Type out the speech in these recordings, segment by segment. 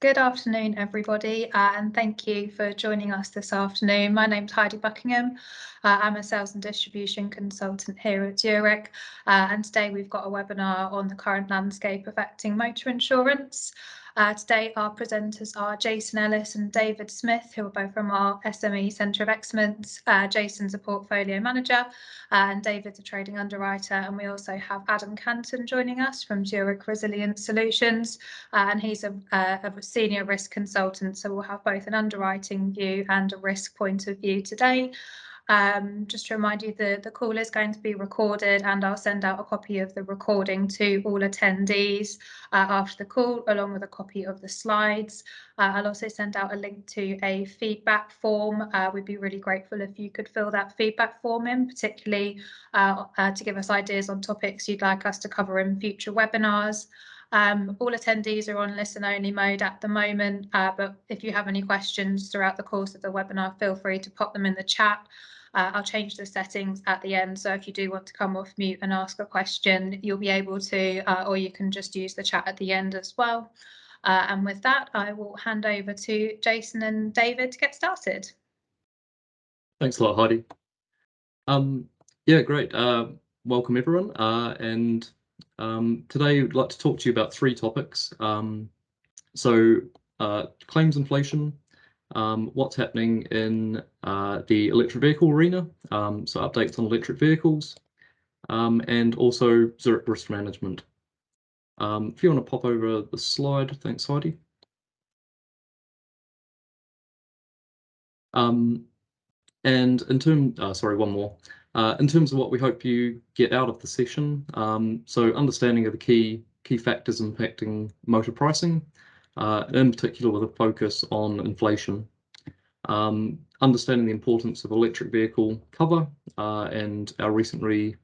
Good afternoon, everybody, and thank you for joining us this afternoon. My name's Heidi Buckingham. I'm a sales and distribution consultant here at Zurich, and today we've got a webinar on the current landscape affecting motor insurance. Today our presenters are Jason Ellis and David Smith, who are both from our SME Centre of Excellence. Jason's a portfolio manager and David's a trading underwriter, and we also have Adam Canton joining us from Zurich Resilient Solutions, and he's a senior risk consultant, so we'll have both an underwriting view and a risk point of view today. Just to remind you, the call is going to be recorded, and I'll send out a copy of the recording to all attendees after the call, along with a copy of the slides. I'll also send out a link to a feedback form. We'd be really grateful if you could fill that feedback form in, particularly to give us ideas on topics you'd like us to cover in future webinars. All attendees are on listen-only mode at the moment, but if you have any questions throughout the course of the webinar, feel free to pop them in the chat. I'll change the settings at the end, so if you do want to come off mute and ask a question, you'll be able to, or you can just use the chat at the end as well. And with that, I will hand over to Jason and David to get started. Thanks a lot, Heidi. Yeah, great. Welcome everyone. Today we'd like to talk to you about three topics. Claims inflation, what's happening in the electric vehicle arena, so updates on electric vehicles, and also Zurich risk management. If you want to pop over the slide, thanks, Heidi. And in terms, sorry, one more. In terms of what we hope you get out of the session, so understanding of the key factors impacting motor pricing, in particular with a focus on inflation, understanding the importance of electric vehicle cover, and our recently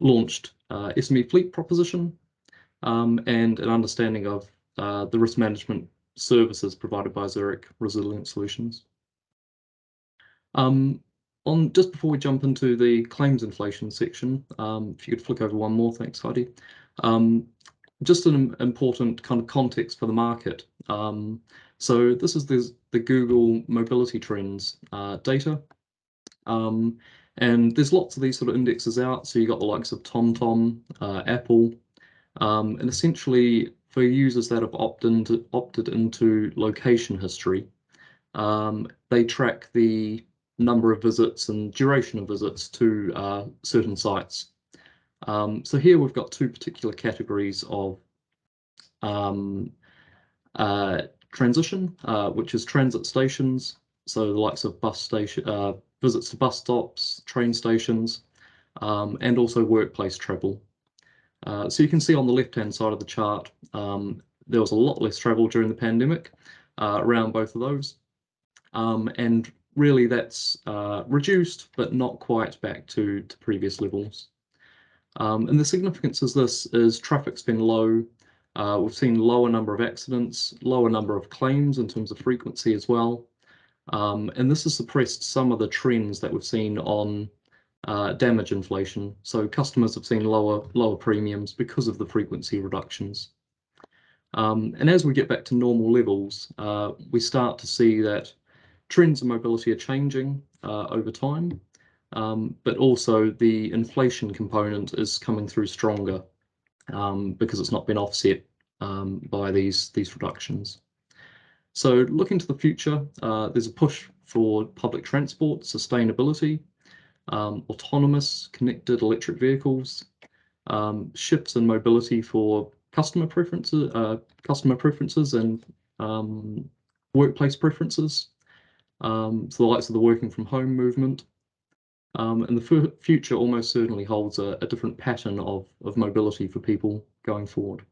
launched SME fleet proposition, and an understanding of the risk management services provided by Zurich Resilient Solutions. Just before we jump into the claims inflation section, if you could flick over one more, thanks, Heidi. Just an important kind of context for the market. So this is the Google mobility trends data, and there's lots of these sort of indexes out. So you got the likes of TomTom, Apple, and essentially for users that have opted into location history, they track the number of visits and duration of visits to certain sites. So here we've got two particular categories of transition, which is transit stations, so the likes of bus station, visits to bus stops, train stations, and also workplace travel. So you can see on the left-hand side of the chart, there was a lot less travel during the pandemic around both of those. And really that's reduced, but not quite back to previous levels. And the significance of this is traffic's been low. We've seen lower number of accidents, lower number of claims in terms of frequency as well. And this has suppressed some of the trends that we've seen on damage inflation. So customers have seen lower premiums because of the frequency reductions. And as we get back to normal levels, we start to see that trends in mobility are changing over time, but also the inflation component is coming through stronger because it's not been offset by these reductions. So looking to the future, there's a push for public transport, sustainability, autonomous, connected electric vehicles, shifts in mobility for customer preferences and workplace preferences. So the likes of the working from home movement, and the future almost certainly holds a different pattern of mobility for people going forward.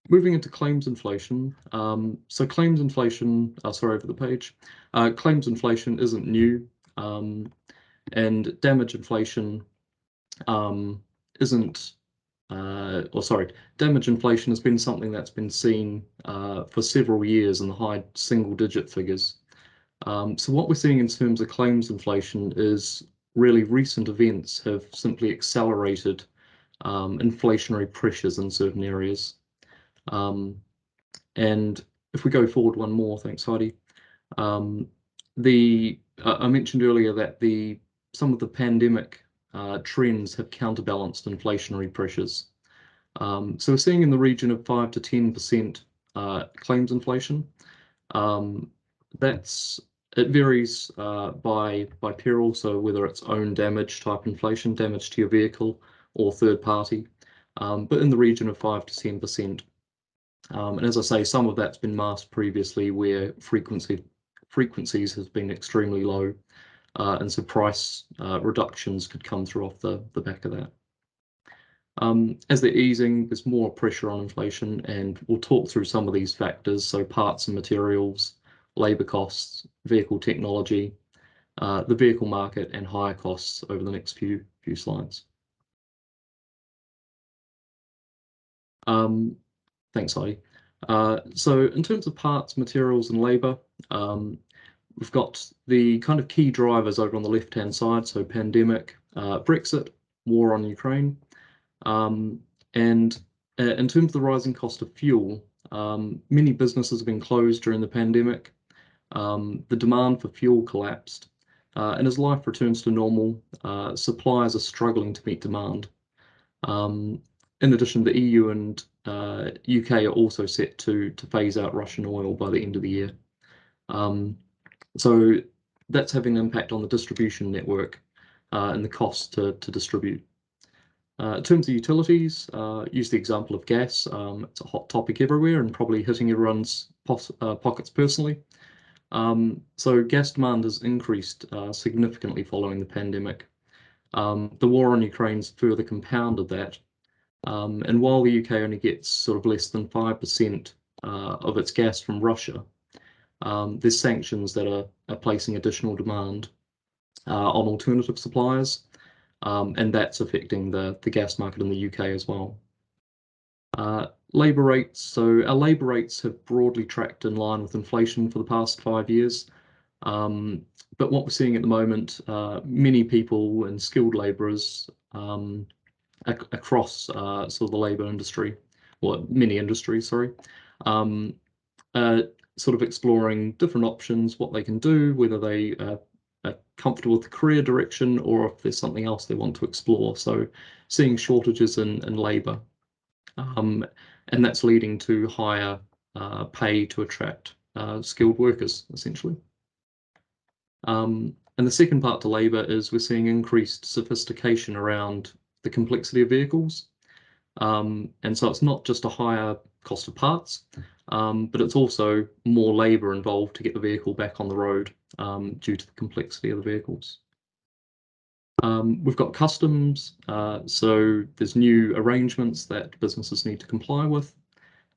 Moving into claims inflation. So claims inflation, sorry, over the page. Claims inflation isn't new, and damage inflation damage inflation has been something that's been seen for several years in the high single-digit figures. So what we're seeing in terms of claims inflation is really recent events have simply accelerated inflationary pressures in certain areas. And if we go forward one more, thanks, Heidi. I mentioned earlier that some of the pandemic trends have counterbalanced inflationary pressures. So we're seeing in the region of 5 to 10% claims inflation. It varies by peril, so whether it's own damage type inflation, damage to your vehicle, or third party, but in the region of 5 to 10%. And as I say, some of that's been masked previously where frequencies have been extremely low, and so price reductions could come through off the back of that. As they're easing, there's more pressure on inflation, and we'll talk through some of these factors, so parts and materials, labour costs, vehicle technology, the vehicle market, and higher costs over the next few slides. Thanks, Heidi. So in terms of parts, materials, and labour, we've got the kind of key drivers over on the left-hand side, so pandemic, Brexit, war on Ukraine, and in terms of the rising cost of fuel, many businesses have been closed during the pandemic. The demand for fuel collapsed, and as life returns to normal, suppliers are struggling to meet demand. In addition, the EU and UK are also set to phase out Russian oil by the end of the year. So that's having an impact on the distribution network and the cost to distribute. In terms of utilities, use the example of gas. It's a hot topic everywhere and probably hitting everyone's pockets personally. So gas demand has increased significantly following the pandemic. The war on Ukraine's further compounded that. And while the UK only gets sort of less than 5% of its gas from Russia, there's sanctions that are placing additional demand on alternative suppliers, and that's affecting the gas market in the UK as well. Labour rates. So our labour rates have broadly tracked in line with inflation for the past 5 years. But what we're seeing at the moment, many people and skilled labourers across sort of the labour industry, or many industries, sorry, sort of exploring different options, what they can do, whether they are comfortable with the career direction or if there's something else they want to explore. So seeing shortages in labour, and that's leading to higher pay to attract skilled workers, essentially. And the second part to labour is we're seeing increased sophistication around the complexity of vehicles. And so it's not just a higher cost of parts, but it's also more labour involved to get the vehicle back on the road due to the complexity of the vehicles. We've got customs, so there's new arrangements that businesses need to comply with.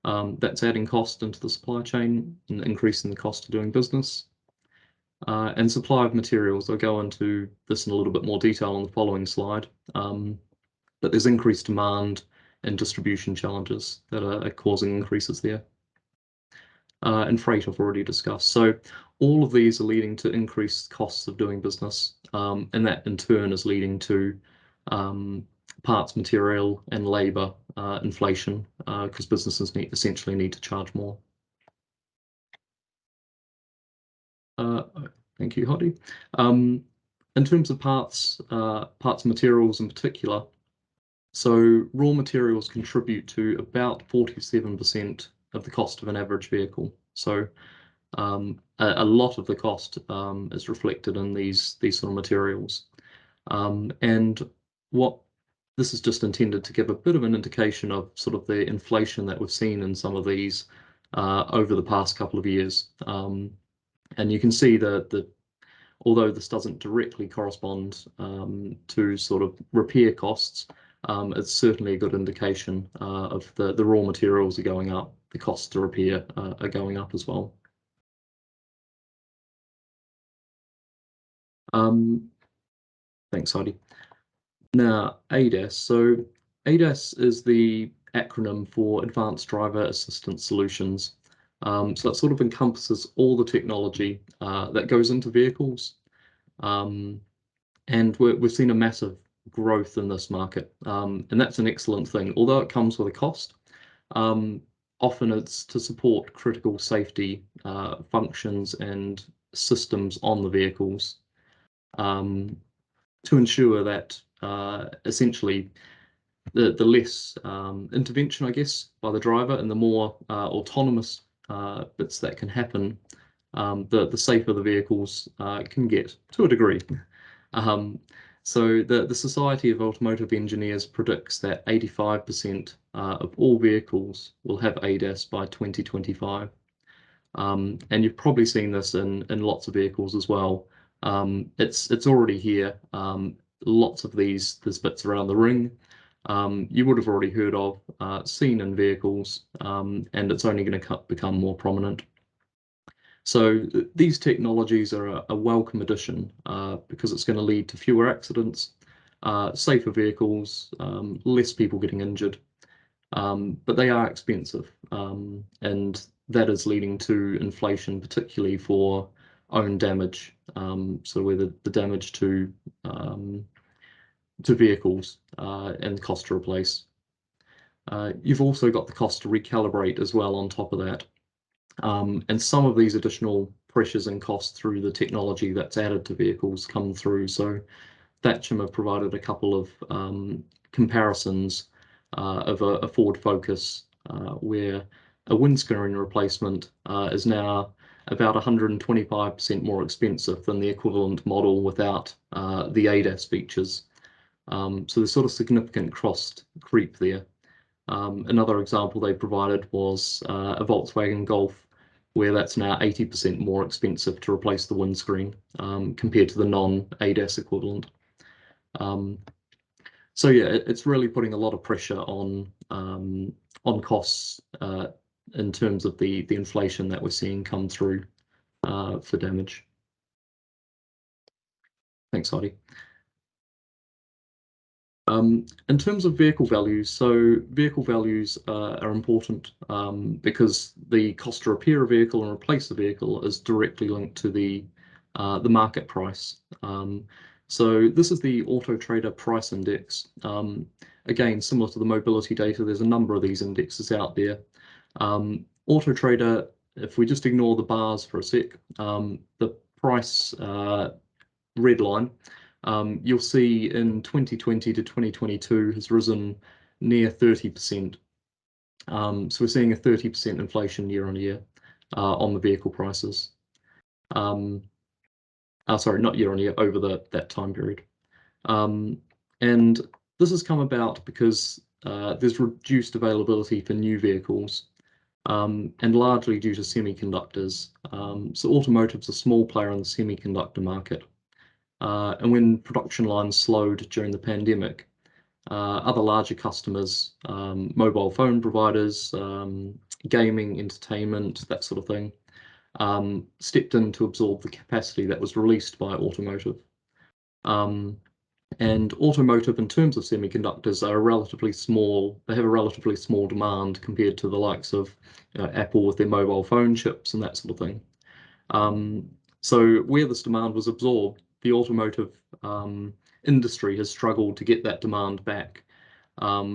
That's adding cost into the supply chain and increasing the cost of doing business. And supply of materials. I'll go into this in a little bit more detail on the following slide. But there's increased demand and distribution challenges that are causing increases there. And freight I've already discussed. So all of these are leading to increased costs of doing business, and that in turn is leading to parts, material, and labour inflation because businesses essentially need to charge more. Thank you, Heidi. In terms of parts and materials in particular, so raw materials contribute to about 47% of the cost of an average vehicle. So a lot of the cost is reflected in these sort of materials. And what this is just intended to give a bit of an indication of sort of the inflation that we've seen in some of these over the past couple of years. And you can see that although this doesn't directly correspond to sort of repair costs, it's certainly a good indication of the raw materials are going up, the costs to repair are going up as well. Thanks, Heidi. Now, ADAS. So ADAS is the acronym for Advanced Driver Assistance Solutions. So that sort of encompasses all the technology that goes into vehicles. And we've seen a massive growth in this market, and that's an excellent thing, although it comes with a cost. often it's to support critical safety functions and systems on the vehicles, to ensure that essentially the less intervention, I guess, by the driver and the more autonomous bits that can happen, the safer the vehicles can get to a degree. So the Society of Automotive Engineers predicts that 85% of all vehicles will have ADAS by 2025. And you've probably seen this in lots of vehicles as well. It's already here. Lots of these bits around the ring you would have already heard of, seen in vehicles, and it's only going to become more prominent. So these technologies are a welcome addition because it's going to lead to fewer accidents, safer vehicles, less people getting injured, but they are expensive, and that is leading to inflation, particularly for own damage, so where the damage to vehicles and the cost to replace. You've also got the cost to recalibrate as well on top of that. And some of these additional pressures and costs through the technology that's added to vehicles come through. So Thatcham have provided a couple of comparisons of a Ford Focus where a windscreen replacement is now about 125% more expensive than the equivalent model without the ADAS features. So there's sort of significant cost creep there. Another example they provided was a Volkswagen Golf, where that's now 80% more expensive to replace the windscreen compared to the non-ADAS equivalent. So yeah, it's really putting a lot of pressure on costs in terms of the inflation that we're seeing come through for damage. Thanks, Heidi. In terms of vehicle values, so vehicle values are important because the cost to repair a vehicle and replace a vehicle is directly linked to the market price. So this is the Auto Trader Price Index. Again, similar to the mobility data, there's a number of these indexes out there. Auto Trader, if we just ignore the bars for a sec, the price red line, you'll see in 2020 to 2022 has risen near 30%. So we're seeing a 30% inflation year on year on the vehicle prices. Sorry, not year on year, over that time period. And this has come about because there's reduced availability for new vehicles, and largely due to semiconductors. So automotive's a small player in the semiconductor market. And when production lines slowed during the pandemic, other larger customers, mobile phone providers, gaming, entertainment, that sort of thing, stepped in to absorb the capacity that was released by automotive. And automotive, in terms of semiconductors, are relatively small. They have a relatively small demand compared to the likes of Apple with their mobile phone chips and that sort of thing. So where this demand was absorbed, the automotive industry has struggled to get that demand back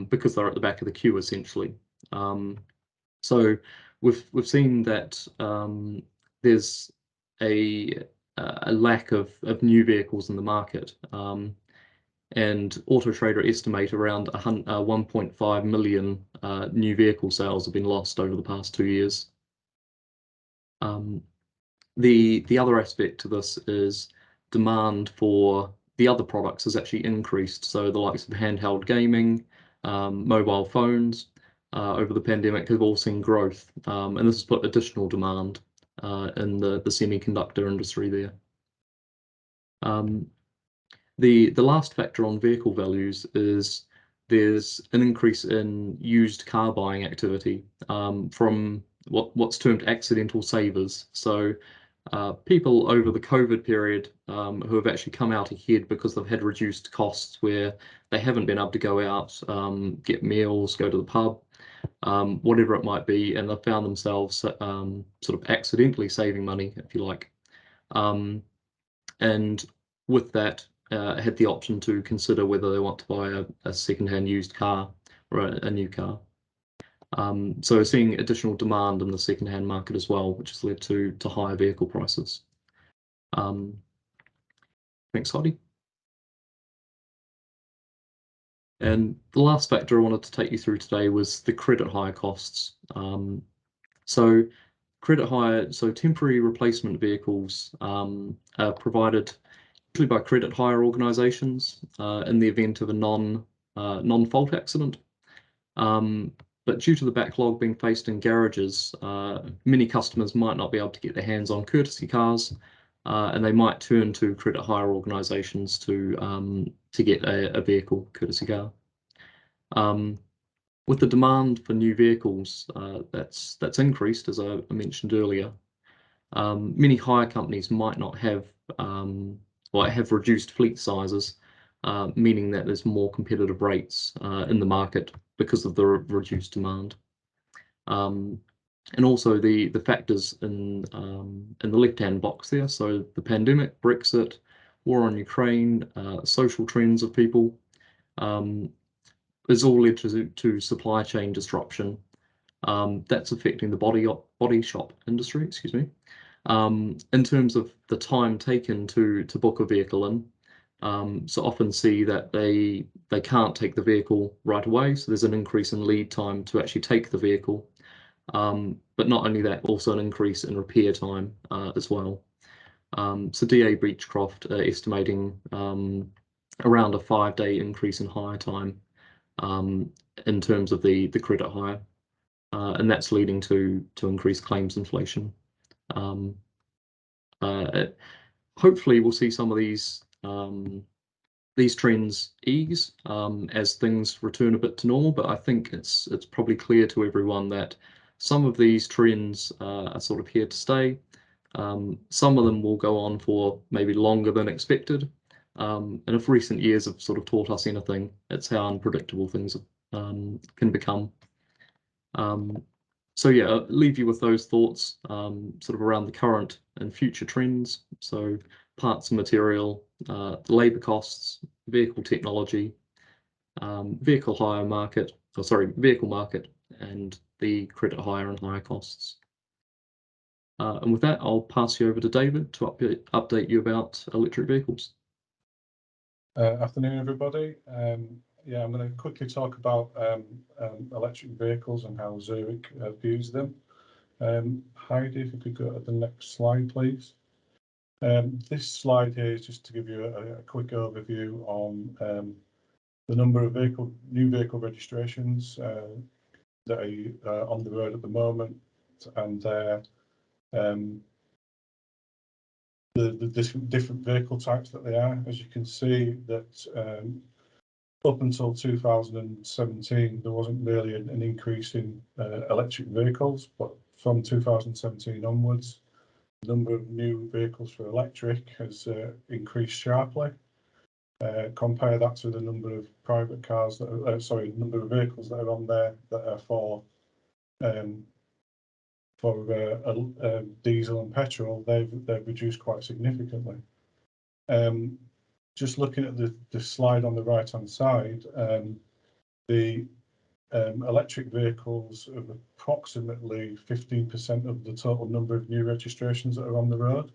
because they're at the back of the queue, essentially. So we've seen that there's a lack of new vehicles in the market, and Auto Trader estimate around 1.5 million new vehicle sales have been lost over the past 2 years. The other aspect to this is demand for the other products has actually increased. So the likes of handheld gaming, mobile phones over the pandemic have all seen growth, and this has put additional demand in the semiconductor industry there. The last factor on vehicle values is there's an increase in used car buying activity from what's termed accidental savers. So people over the COVID period who have actually come out ahead because they've had reduced costs where they haven't been able to go out, get meals, go to the pub, whatever it might be, and they've found themselves sort of accidentally saving money, if you like. And with that, had the option to consider whether they want to buy a second-hand used car or a new car. So we're seeing additional demand in the second-hand market as well, which has led to higher vehicle prices. Thanks, Heidi. And the last factor I wanted to take you through today was the credit hire costs. So credit hire, so temporary replacement vehicles are provided usually by credit hire organisations in the event of a non-fault accident. But due to the backlog being faced in garages, many customers might not be able to get their hands on courtesy cars, and they might turn to credit hire organisations to get a vehicle courtesy car. With the demand for new vehicles that's increased, as I mentioned earlier, many hire companies might not have or have reduced fleet sizes, meaning that there's more competitive rates in the market because of the reduced demand. And also the factors in the left-hand box there, so the pandemic, Brexit, war on Ukraine, social trends of people, has all led to supply chain disruption. That's affecting the body shop industry, excuse me. In terms of the time taken to book a vehicle in, so often see that they can't take the vehicle right away, so there's an increase in lead time to actually take the vehicle. But not only that, also an increase in repair time as well. So DA Beechcroft are estimating around a 5-day increase in hire time in terms of the credit hire, and that's leading to increased claims inflation. Hopefully, we'll see some of these trends ease as things return a bit to normal. But I think it's probably clear to everyone that some of these trends are sort of here to stay. Some of them will go on for maybe longer than expected. And if recent years have sort of taught us anything, it's how unpredictable things can become. So yeah, I'll leave you with those thoughts sort of around the current and future trends. So parts and material, labour costs, vehicle technology, vehicle market, and the credit hire and hire costs. And with that, I'll pass you over to David to update you about electric vehicles. Afternoon, everybody. Yeah, I'm going to quickly talk about electric vehicles and how Zurich views them. Heidi, if you could go to the next slide, please. This slide here is just to give you a quick overview on the number of new vehicle registrations that are on the road at the moment, and the different vehicle types that they are. As you can see, that up until 2017, there wasn't really an increase in electric vehicles, but from 2017 onwards, the number of new vehicles for electric has increased sharply. Compare that to the number of private cars that are, number of vehicles that are on there that are for diesel and petrol. They've reduced quite significantly. Just looking at the slide on the right hand side, the electric vehicles are approximately 15% of the total number of new registrations that are on the road.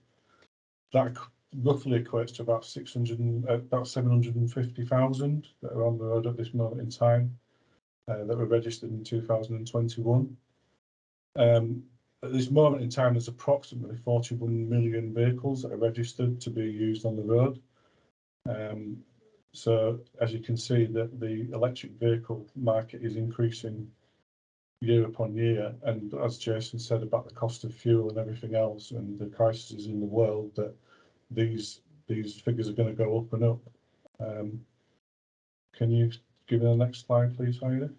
That roughly equates to about 750,000 that are on the road at this moment in time that were registered in 2021. At this moment in time, there's approximately 41 million vehicles that are registered to be used on the road. So as you can see, that the electric vehicle market is increasing year upon year, and as Jason said about the cost of fuel and everything else and the crises in the world, that these figures are going to go up and up. Can you give me the next slide, please, Heidi?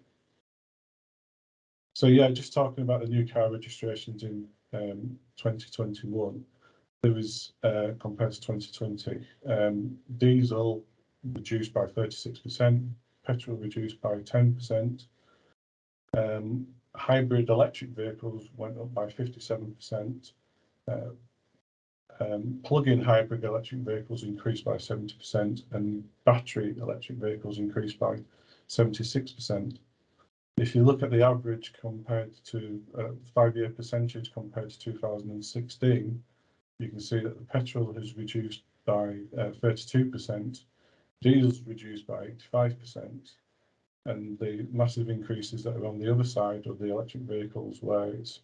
So yeah, just talking about the new car registrations in 2021, there was compared to 2020, diesel reduced by 36%, petrol reduced by 10%, hybrid electric vehicles went up by 57%, plug-in hybrid electric vehicles increased by 70%, and battery electric vehicles increased by 76%. If you look at the average compared to 5-year percentage compared to 2016, you can see that the petrol has reduced by 32%, diesel's reduced by 85%, and the massive increases that are on the other side of the electric vehicles, where it's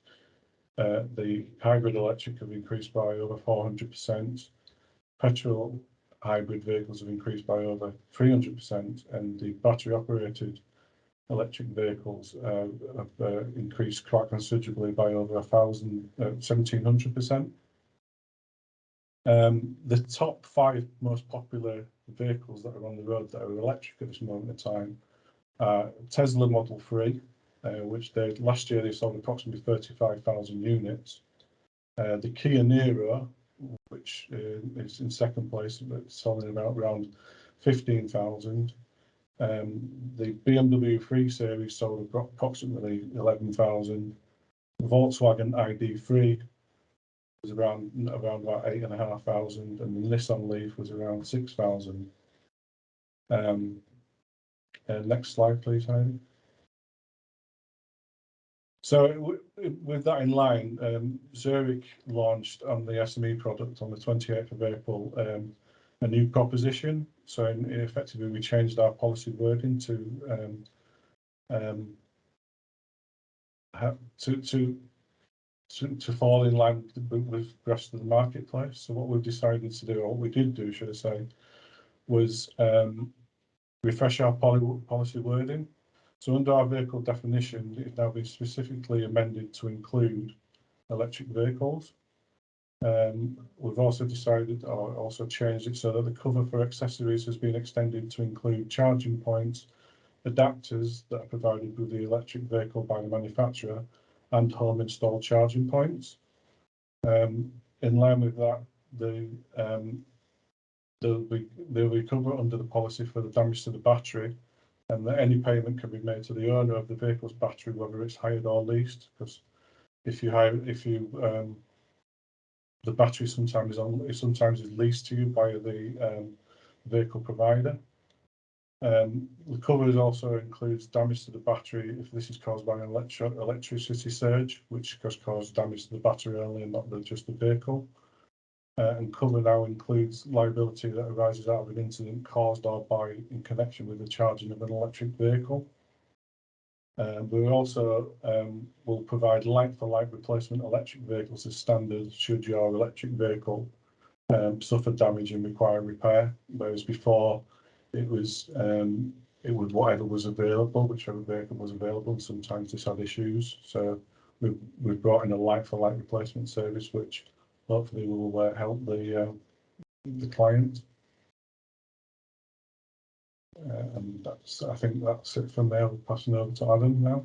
the hybrid electric have increased by over 400%, petrol hybrid vehicles have increased by over 300%, and the battery operated electric vehicles have increased quite considerably by over 1,700%. The top 5 most popular vehicles that are on the road that are electric at this moment in time are Tesla Model 3, which last year they sold approximately 35,000 units. The Kia Niro, which is in second place, but selling around 15,000. The BMW 3 Series sold approximately 11,000. Volkswagen ID3 was around about 8,500, and the Nissan Leaf was around 6,000. Next slide, please, Heidi. So with that in line, Zurich launched on the SME product on the 28th of April a new proposition. So effectively, we changed our policy wording to fall in line with the rest of the marketplace. So what we've decided to do, or what we did do, should I say, was refresh our policy wording. So under our vehicle definition, it's now been specifically amended to include electric vehicles. We've also decided, or also changed it so that the cover for accessories has been extended to include charging points, adapters that are provided with the electric vehicle by the manufacturer, and home installed charging points. In line with that, they'll be covered under the policy for the damage to the battery, and that any payment can be made to the owner of the vehicle's battery, whether it's hired or leased. Because the battery sometimes is leased to you by the vehicle provider. The cover also includes damage to the battery if this is caused by an electricity surge, which has caused damage to the battery only and not just the vehicle. And cover now includes liability that arises out of an incident caused or in connection with the charging of an electric vehicle. We also will provide like-for-like replacement electric vehicles as standard should your electric vehicle suffer damage and require repair, whereas before it was whatever was available, whichever vehicle was available, and sometimes this had issues. So we've brought in a like-for-like replacement service, which hopefully will help the client. And I think that's it from there. I'll pass it over to Adam now.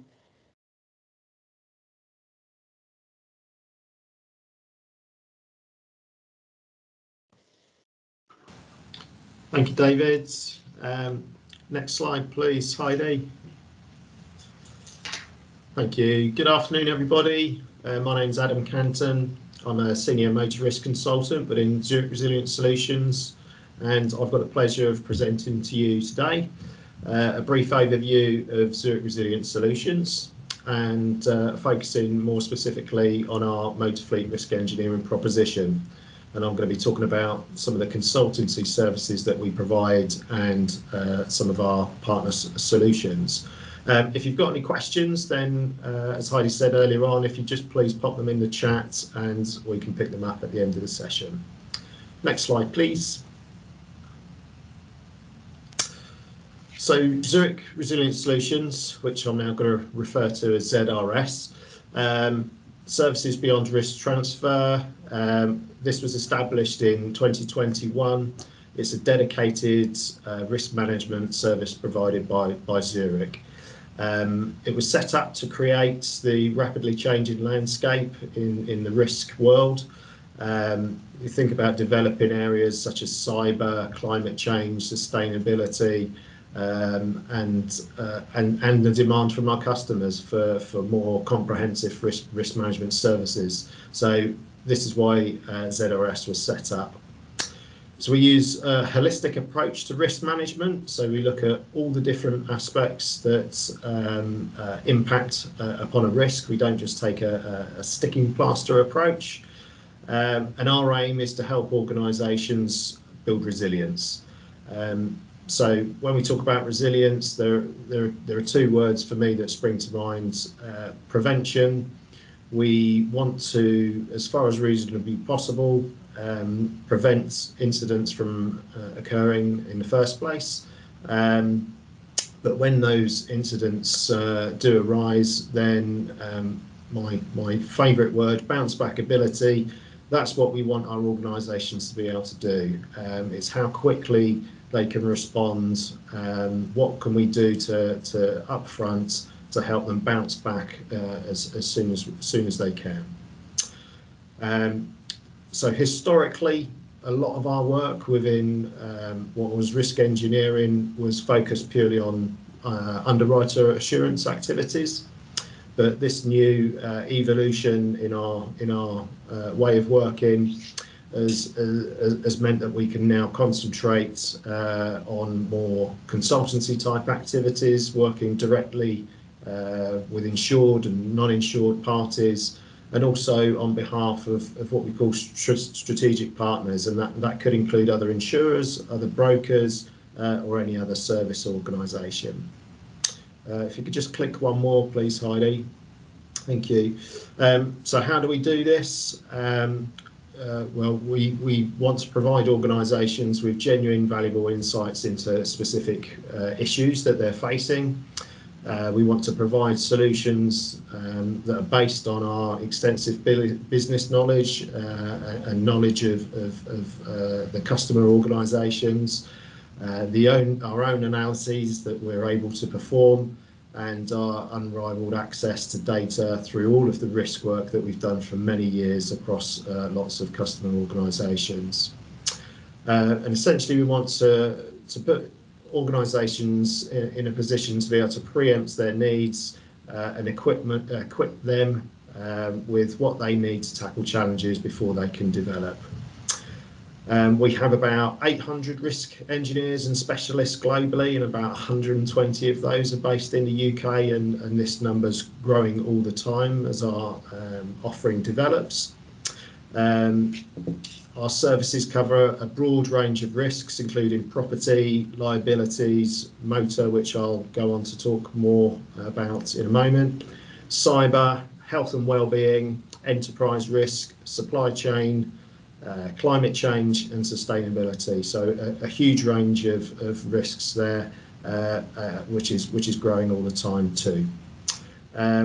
Thank you, David. Next slide, please, Heidi. Thank you. Good afternoon, everybody. My name's Adam Canton. I'm a senior motor risk consultant within Zurich Resilient Solutions, and I've got the pleasure of presenting to you today a brief overview of Zurich Resilient Solutions, and focusing more specifically on our motor fleet risk engineering proposition. And I'm going to be talking about some of the consultancy services that we provide and some of our partner solutions. If you've got any questions, then as Heidi said earlier on, if you just please pop them in the chat and we can pick them up at the end of the session. Next slide, please. So Zurich Resilient Solutions, which I'm now going to refer to as ZRS, services beyond risk transfer. This was established in 2021. It's a dedicated risk management service provided by Zurich. It was set up to create the rapidly changing landscape in the risk world. You think about developing areas such as cyber, climate change, sustainability, and the demand from our customers for more comprehensive risk management services. So this is why ZRS was set up. So we use a holistic approach to risk management. So we look at all the different aspects that impact upon a risk. We don't just take a sticking plaster approach. And our aim is to help organisations build resilience. So when we talk about resilience, there are two words for me that spring to mind. Prevention. We want to, as far as reasonably possible, prevent incidents from occurring in the first place. But when those incidents do arise, then my favourite word, bounce back ability, that's what we want our organisations to be able to do. It's how quickly they can respond, what can we do to upfront to help them bounce back as soon as they can. So historically, a lot of our work within what was risk engineering was focused purely on underwriter assurance activities. But this new evolution in our way of working has meant that we can now concentrate on more consultancy type activities, working directly with insured and non-insured parties, and also on behalf of what we call strategic partners, and that could include other insurers, other brokers, or any other service organisation. If you could just click one more, please, Heidi. Thank you. So how do we do this? Well, we want to provide organisations with genuine, valuable insights into specific issues that they're facing. We want to provide solutions that are based on our extensive business knowledge and knowledge of the customer organisations, our own analyses that we're able to perform, and our unrivaled access to data through all of the risk work that we've done for many years across lots of customer organisations. And essentially we want to put organisations in a position to be able to preempt their needs and equip them with what they need to tackle challenges before they can develop. We have about 800 risk engineers and specialists globally, and about 120 of those are based in the UK, and this number's growing all the time as our offering develops. Our services cover a broad range of risks, including property, liabilities, motor, which I'll go on to talk more about in a moment, cyber, health and well-being, enterprise risk, supply chain, climate change and sustainability. So a huge range of risks there, which is growing all the time too.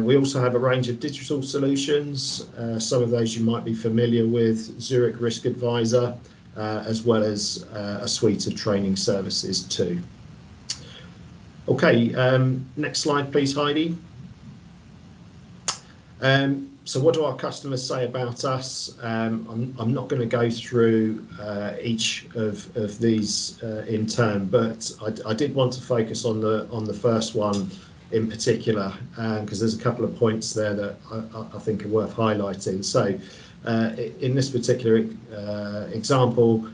We also have a range of digital solutions. Some of those you might be familiar with, Zurich Risk Advisor, as well as a suite of training services too. Okay, next slide please, Heidi. So what do our customers say about us? I'm not going to go through each of these in turn, but I did want to focus on the first one in particular, because there's a couple of points there that I think are worth highlighting. So in this particular example,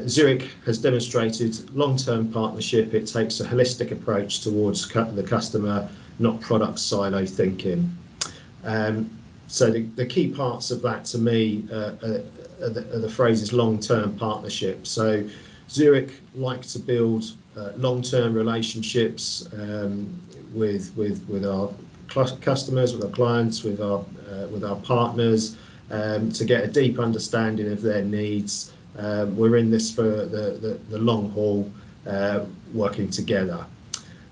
Zurich has demonstrated long-term partnership. It takes a holistic approach towards the customer, not product silo thinking. So the key parts of that to me are the phrases long-term partnership. So Zurich likes to build long-term relationships with our customers, with our clients, with our partners, to get a deep understanding of their needs. We're in this for the long haul, working together.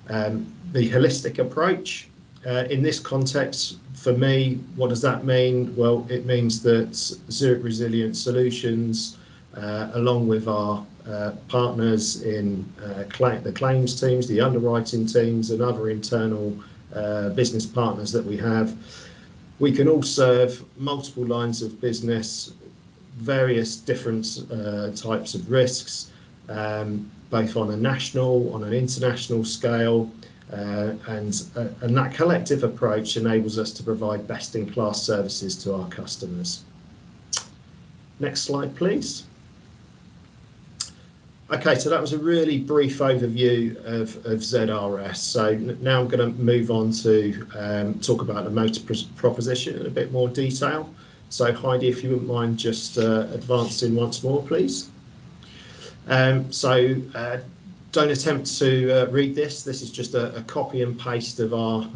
The holistic approach in this context, for me, what does that mean? Well, it means that Zurich Resilient Solutions, along with our partners in the claims teams, the underwriting teams, and other internal business partners that we have, we can all serve multiple lines of business, various different types of risks, both on a national, on an international scale, and that collective approach enables us to provide best-in-class services to our customers. Next slide, please. Okay, so that was a really brief overview of ZRS. So now I'm going to move on to talk about the motor proposition in a bit more detail. So Heidi, if you wouldn't mind just advancing once more, please. Don't attempt to read this. This is just a copy and paste of our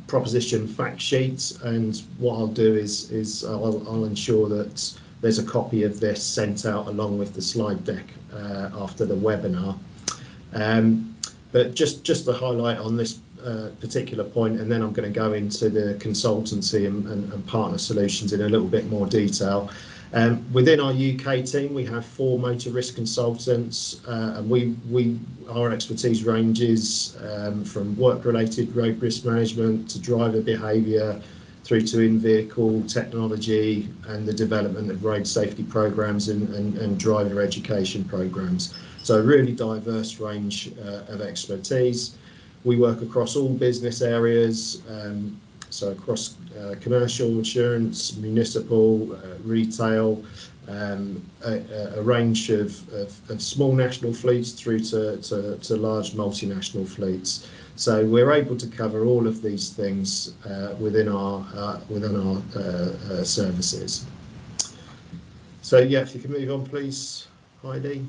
proposition fact sheet, and what I'll do is I'll ensure that there's a copy of this sent out along with the slide deck after the webinar. But just to highlight on this particular point, and then I'm going to go into the consultancy and partner solutions in a little bit more detail. Within our UK team, we have 4 motor risk consultants, and our expertise ranges from work-related road risk management to driver behaviour, through to in-vehicle technology and the development of road safety programs and driver education programs. So a really diverse range of expertise. We work across all business areas, so across commercial, insurance, municipal, retail, a range of small national fleets through to large multinational fleets. So we're able to cover all of these things within our services. So yeah, if you can move on, please, Heidi.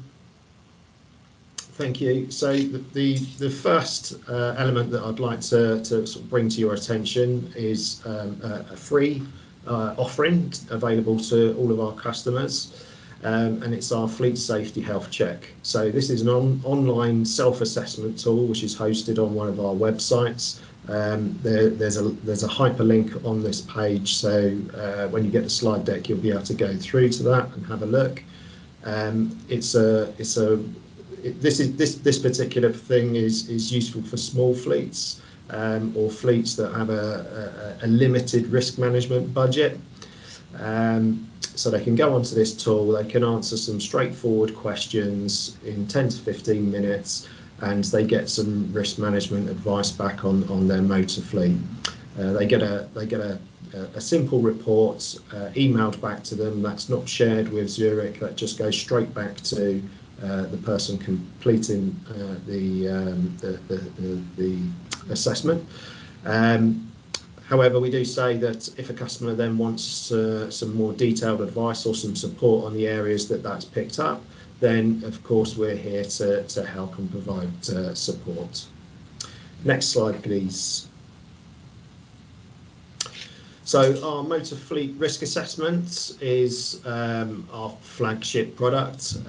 Thank you. So the first element that I'd like to sort of bring to your attention is a free offering available to all of our customers, and it's our Fleet Safety Health Check. So this is an online self-assessment tool which is hosted on one of our websites. There's a hyperlink on this page, so when you get the slide deck, you'll be able to go through to that and have a look. This particular thing is useful for small fleets or fleets that have a limited risk management budget. So they can go onto this tool, they can answer some straightforward questions in 10 to 15 minutes, and they get some risk management advice back on their motor fleet. They get a simple report emailed back to them. That's not shared with Zurich. That just goes straight back to the person completing the assessment. However, we do say that if a customer then wants some more detailed advice or some support on the areas that's picked up, then of course we're here to help and provide support. Next slide, please. So our motor fleet risk assessment is our flagship product.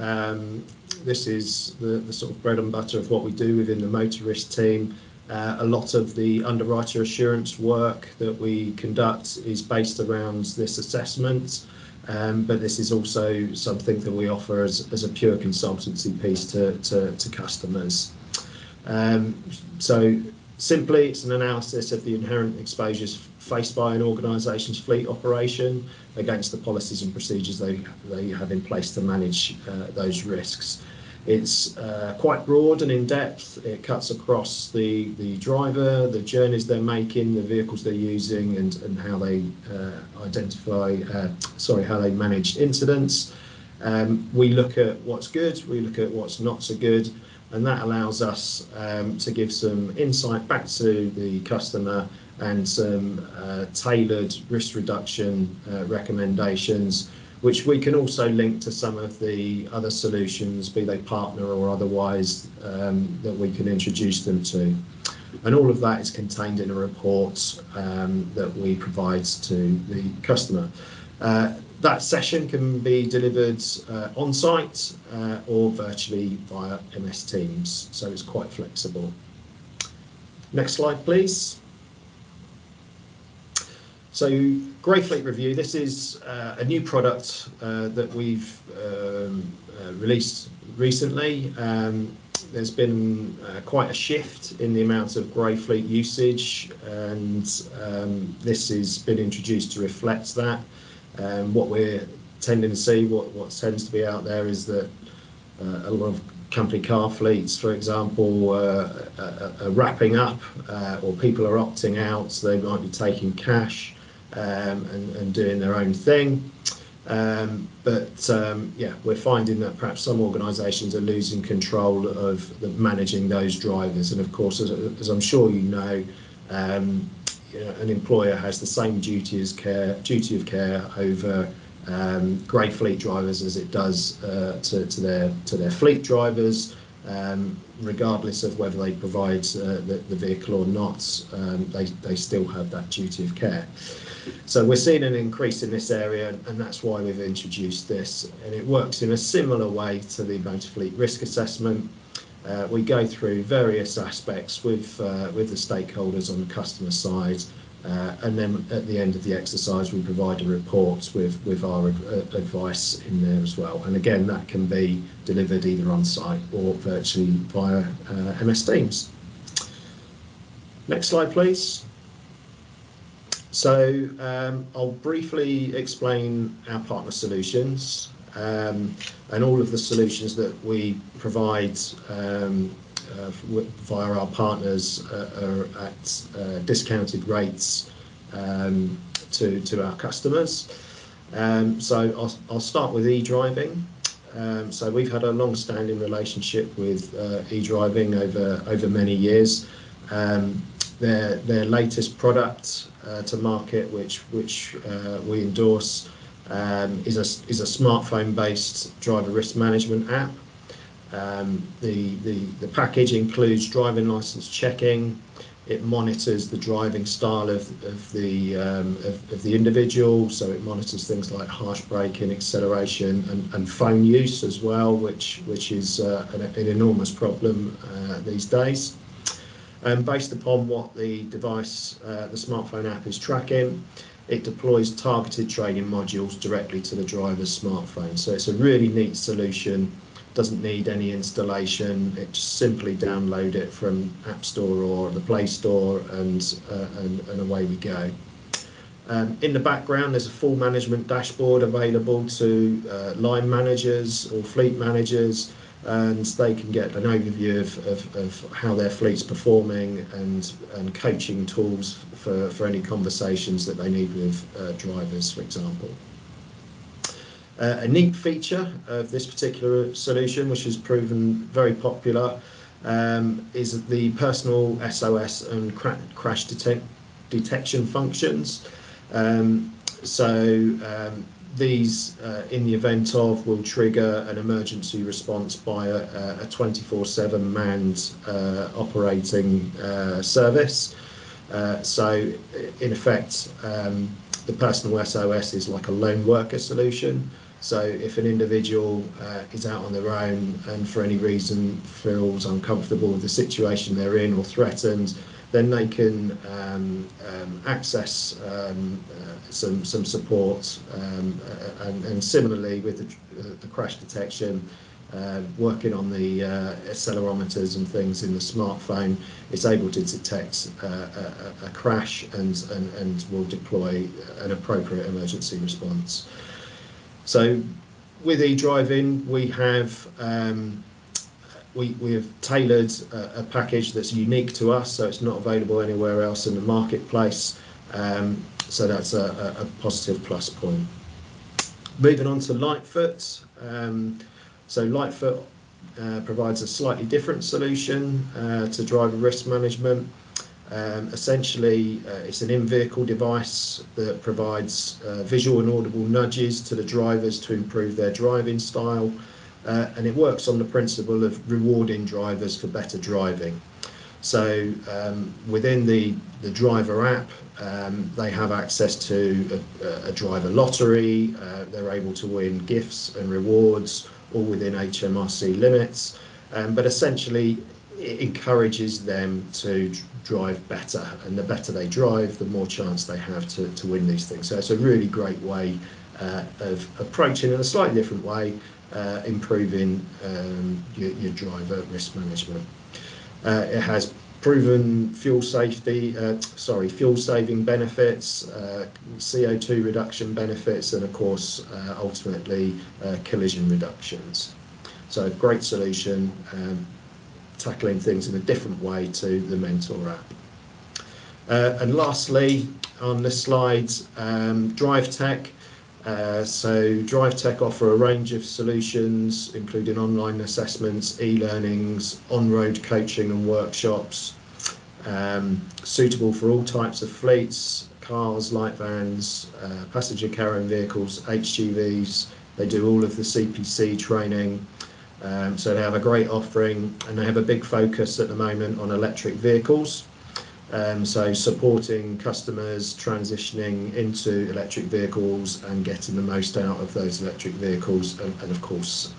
This is the sort of bread and butter of what we do within the motor risk team. A lot of the underwriter assurance work that we conduct is based around this assessment, but this is also something that we offer as a pure consultancy piece to customers. So simply, it's an analysis of the inherent exposures faced by an organisation's fleet operation against the policies and procedures they have in place to manage those risks. It's quite broad and in-depth. It cuts across the driver, the journeys they're making, the vehicles they're using, and how they how they manage incidents. We look at what's good, we look at what's not so good, and that allows us to give some insight back to the customer and some tailored risk reduction recommendations, which we can also link to some of the other solutions, be they partner or otherwise, that we can introduce them to. And all of that is contained in a report that we provide to the customer. That session can be delivered on site or virtually via MS Teams, so it's quite flexible. Next slide, please. So Grey Fleet Review, this is a new product that we've released recently. There's been quite a shift in the amount of grey fleet usage, and this has been introduced to reflect that. What we're tending to see, what tends to be out there, is that a lot of company car fleets, for example, are wrapping up, or people are opting out, so they might be taking cash and doing their own thing. Yeah, we're finding that perhaps some organisations are losing control of managing those drivers. And of course, as I'm sure you know, an employer has the same duty of care over grey fleet drivers as it does to their fleet drivers, regardless of whether they provide the vehicle or not. They still have that duty of care. So we're seeing an increase in this area, and that's why we've introduced this. And it works in a similar way to the motor fleet risk assessment. We go through various aspects with the stakeholders on the customer side, and then at the end of the exercise we provide a report with our advice in there as well. And again, that can be delivered either on site or virtually via MS Teams. Next slide, please. So I'll briefly explain our partner solutions, and all of the solutions that we provide via our partners are at discounted rates to our customers. So I'll start with e-driving. So we've had a long-standing relationship with e-driving over many years. Their latest product to market, which we endorse, is a smartphone-based driver risk management app. The package includes driving license checking. It monitors the driving style of the individual, so it monitors things like harsh braking, acceleration, and phone use as well, which is an enormous problem these days. Based upon what the device, the smartphone app, is tracking, it deploys targeted training modules directly to the driver's smartphone. So it's a really neat solution. Doesn't need any installation. It just simply download it from App Store or the Play Store, and away we go. In the background, there's a full management dashboard available to line managers or fleet managers, and they can get an overview of how their fleet's performing, and coaching tools for any conversations that they need with drivers, for example. A neat feature of this particular solution, which has proven very popular, is the personal SOS and crash detection functions. These, in the event of, will trigger an emergency response by a 24/7 manned operating service. So in effect, the personal SOS is like a lone worker solution. So if an individual is out on their own and for any reason feels uncomfortable with the situation they're in or threatened, then they can access some support, and similarly with the crash detection, working on the accelerometers and things in the smartphone, it's able to detect a crash and will deploy an appropriate emergency response. So with e-driving, we have tailored a package that's unique to us, so it's not available anywhere else in the marketplace. So that's a positive plus point. Moving on to Lightfoot. So Lightfoot provides a slightly different solution to driver risk management. Essentially, it's an in-vehicle device that provides visual and audible nudges to the drivers to improve their driving style, and it works on the principle of rewarding drivers for better driving. So within the driver app, they have access to a driver lottery. They're able to win gifts and rewards, all within HMRC limits, but essentially it encourages them to drive better, and the better they drive, the more chance they have to win these things. So it's a really great way of approaching, in a slightly different way, improving your driver risk management. It has proven fuel saving benefits, CO2 reduction benefits, and of course ultimately collision reductions. So a great solution, tackling things in a different way to the Mentor app. And lastly, on this slide, Drive Tech. So DriveTech offer a range of solutions, including online assessments, e-learnings, on-road coaching and workshops, suitable for all types of fleets, cars, light vans, passenger carrying vehicles, HGVs. They do all of the CPC training. So they have a great offering, and they have a big focus at the moment on electric vehicles. So supporting customers transitioning into electric vehicles and getting the most out of those electric vehicles, and of course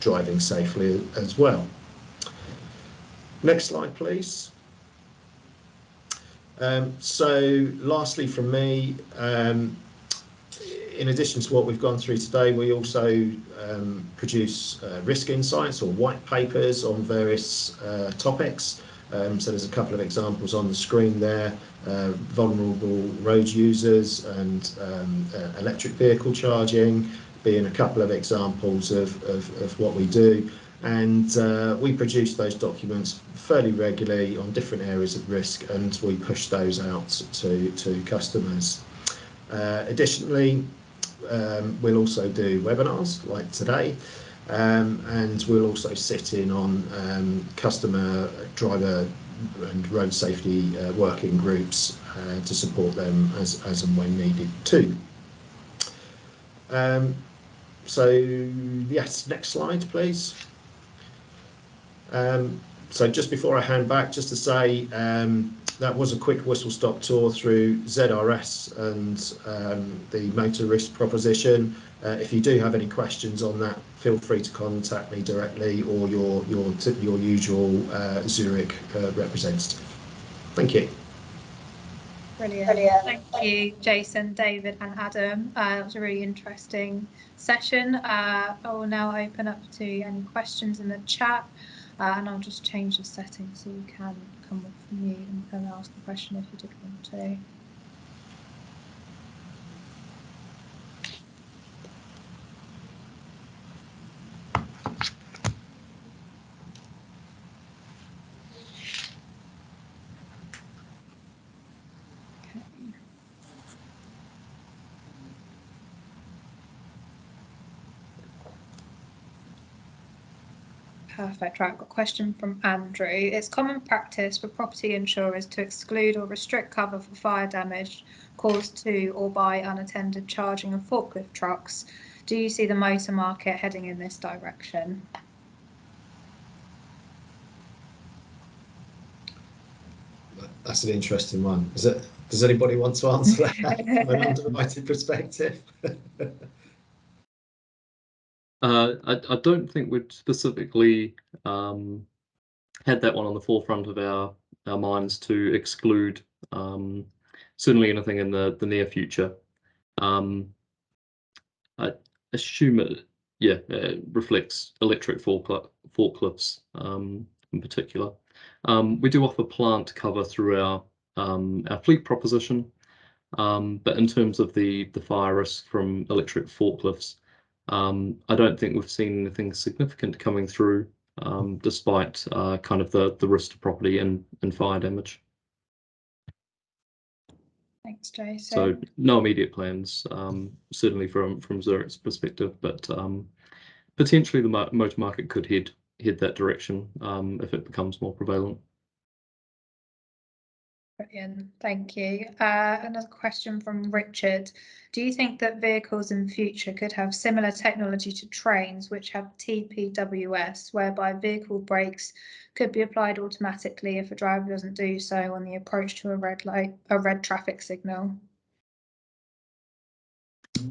driving safely as well. Next slide, please. So lastly from me, in addition to what we've gone through today, we also produce risk insights or white papers on various topics. So there's a couple of examples on the screen there, vulnerable road users and electric vehicle charging being a couple of examples of what we do. And we produce those documents fairly regularly on different areas of risk, and we push those out to customers. Additionally, we'll also do webinars like today, and we'll also sit in on customer, driver and road safety working groups to support them as and when needed too. So yes, next slide please. So just before I hand back, just to say that was a quick whistle-stop tour through ZRS and the motor risk proposition. If you do have any questions on that, feel free to contact me directly or your usual Zurich representative. Thank you. Brilliant. Thank you, Jason, David and Adam. It was a really interesting session. I will now open up to any questions in the chat, and I'll just change the settings so you can come off mute and ask the question if you did want to. Perfect. Right, I've got a question from Andrew. It's common practice for property insurers to exclude or restrict cover for fire damage caused to or by unattended charging of forklift trucks. Do you see the motor market heading in this direction? That's an interesting one. Does anybody want to answer that from an underwriting perspective? I don't think we'd specifically had that one on the forefront of our minds to exclude certainly anything in the near future. I assume it reflects electric forklifts in particular. We do offer plant cover through our fleet proposition, but in terms of the fire risk from electric forklifts, I don't think we've seen anything significant coming through, despite kind of the risk to property and fire damage. Thanks, Jason. So no immediate plans, certainly from Zurich's perspective, but potentially the motor market could head that direction if it becomes more prevalent. Brilliant, thank you. Another question from Richard. Do you think that vehicles in future could have similar technology to trains which have TPWS, whereby vehicle brakes could be applied automatically if a driver doesn't do so on the approach to a red traffic signal?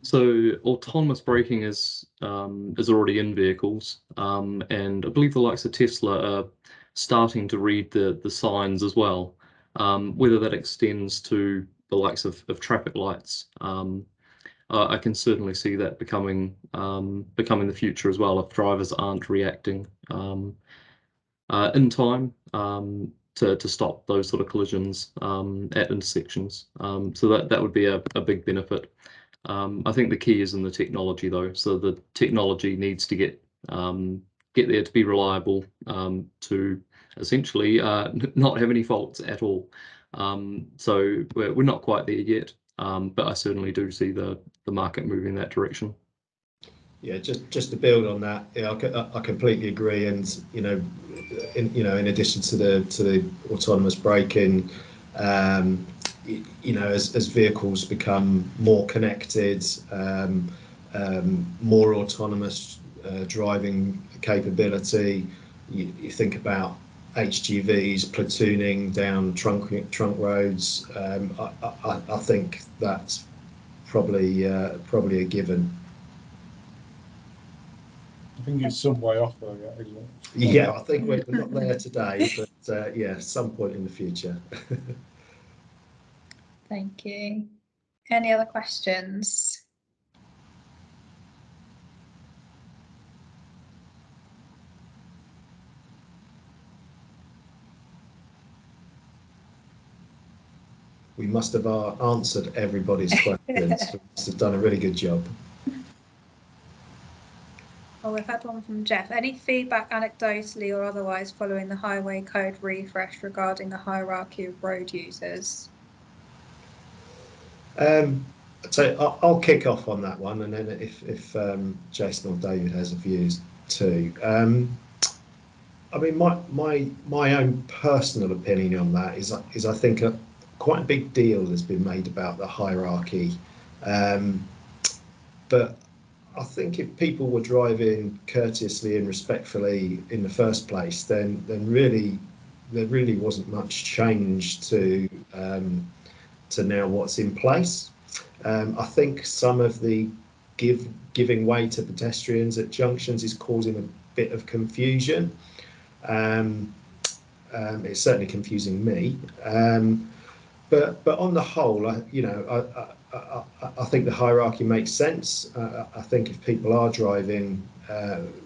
So autonomous braking is already in vehicles, and I believe the likes of Tesla are starting to read the signs as well. Whether that extends to the likes of traffic lights, I can certainly see that becoming the future as well if drivers aren't reacting in time to stop those sort of collisions at intersections. So that would be a big benefit. I think the key is in the technology though. So the technology needs to get there to be reliable, to essentially not have any faults at all. So we're not quite there yet. but I certainly do see the market moving that direction. Yeah, just to build on that, yeah, I completely agree. And in addition to the autonomous braking, as vehicles become more connected, more autonomous driving capability, you think about HGVs platooning down trunk roads. I think that's probably a given. I think it's some way off though, yeah, isn't it? Yeah, I think we're not there today, but yeah, some point in the future. Thank you. Any other questions? We must have answered everybody's questions. We must have done a really good job. Oh, we've had one from Jeff. Any feedback anecdotally or otherwise following the highway code refresh regarding the hierarchy of road users? So I'll kick off on that one, and then if Jason or David has views too. I mean, my own personal opinion on that is I think quite a big deal has been made about the hierarchy, but I think if people were driving courteously and respectfully in the first place, then really there really wasn't much change to now what's in place. I think some of the giving way to pedestrians at junctions is causing a bit of confusion. It's certainly confusing me. But on the whole, I think the hierarchy makes sense. I think if people are driving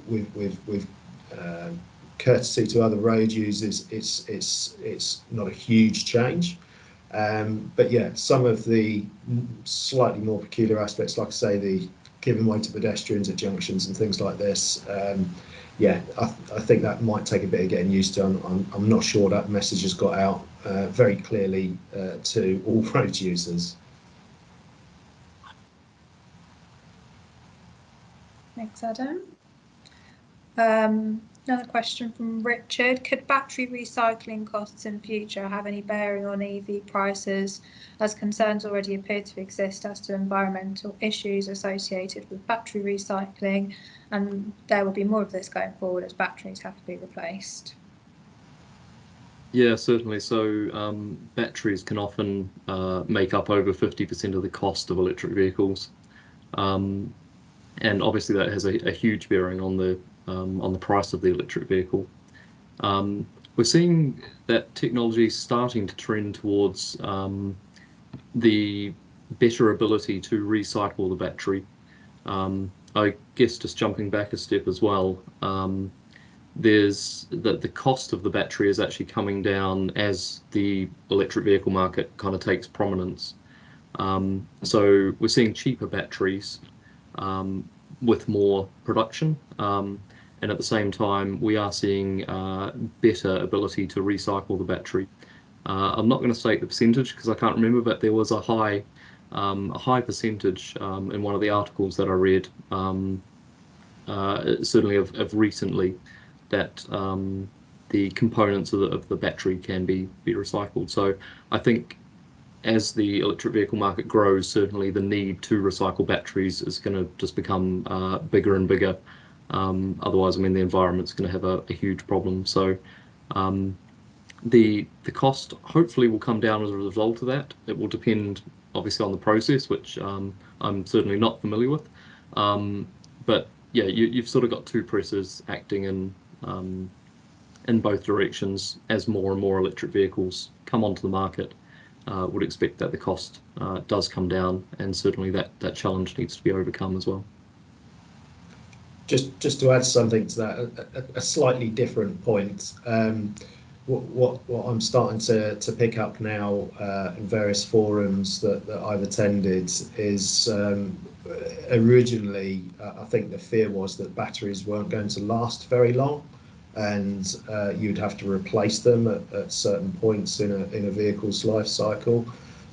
with courtesy to other road users, it's not a huge change. But yeah, some of the slightly more peculiar aspects, like I say, the giving way to pedestrians at junctions and things like this, yeah, I think that might take a bit of getting used to. I'm not sure that message has got out very clearly to all road users. Thanks, Adam. Another question from Richard. Could battery recycling costs in future have any bearing on EV prices, as concerns already appear to exist as to environmental issues associated with battery recycling, and there will be more of this going forward as batteries have to be replaced? Yeah, certainly. So batteries can often make up over 50% of the cost of electric vehicles. And obviously that has a huge bearing on the price of the electric vehicle. We're seeing that technology starting to trend towards the better ability to recycle the battery. I guess just jumping back a step as well, there's the cost of the battery is actually coming down as the electric vehicle market kind of takes prominence. So we're seeing cheaper batteries with more production, and at the same time we are seeing better ability to recycle the battery. I'm not going to state the percentage because I can't remember, but there was a high percentage in one of the articles that I read, certainly of recently, that the components of the battery can be recycled. So I think as the electric vehicle market grows, certainly the need to recycle batteries is going to just become bigger and bigger. Otherwise, I mean, the environment's going to have a huge problem. So the cost hopefully will come down as a result of that. It will depend obviously on the process, which I'm certainly not familiar with. But yeah, you've sort of got two presses acting in both directions. As more and more electric vehicles come onto the market, would expect that the cost does come down, and certainly that challenge needs to be overcome as well. Just to add something to that, a slightly different point. What I'm starting to pick up now in various forums that I've attended is originally I think the fear was that batteries weren't going to last very long, and you'd have to replace them at certain points in a vehicle's life cycle.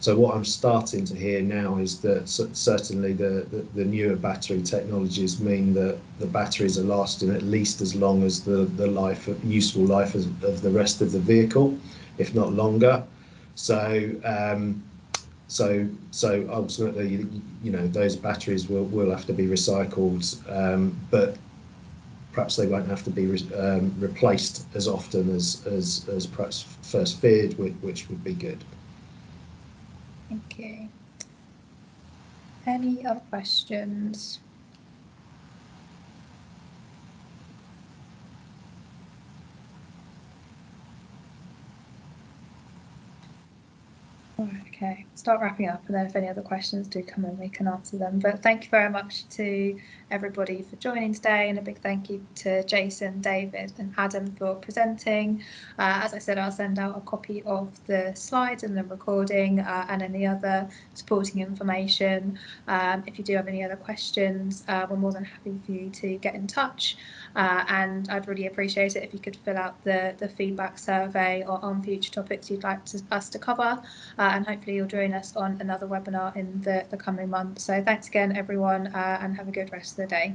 So what I'm starting to hear now is that certainly the newer battery technologies mean that the batteries are lasting at least as long as the useful life of the rest of the vehicle, if not longer. So so ultimately, those batteries will have to be recycled, but perhaps they won't have to be replaced as often as perhaps first feared, which would be good. Thank you. Any other questions? Okay, start wrapping up, and then if any other questions do come in, we can answer them. But thank you very much to everybody for joining today, and a big thank you to Jason, David and Adam for presenting. As I said, I'll send out a copy of the slides and the recording and any other supporting information. If you do have any other questions, we're more than happy for you to get in touch. And I'd really appreciate it if you could fill out the feedback survey or on future topics you'd like us to cover. And hopefully you'll join us on another webinar in the coming months. So thanks again, everyone, and have a good rest of the day.